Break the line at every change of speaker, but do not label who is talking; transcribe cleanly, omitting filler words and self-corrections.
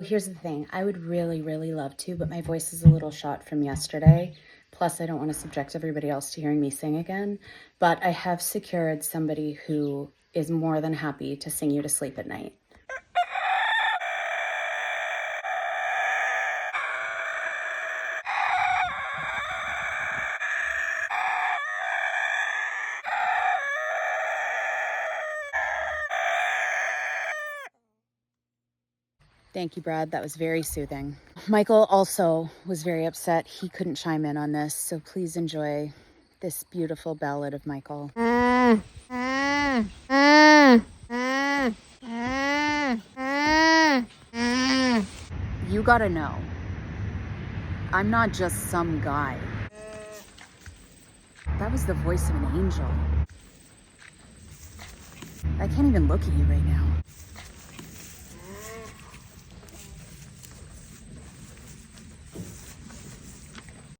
Here's the thing, I would really, really love to, but my voice is a little shot from yesterday. Plus, I don't want to subject everybody else to hearing me sing again. But I have secured somebody who is more than happy to sing you to sleep at night. Thank you, Brad. That was very soothing. Michael also was very upset he couldn't chime in on this, so please enjoy this beautiful ballad of Michael. You gotta know, I'm not just some guy. That was the voice of an angel. I can't even look at you right now.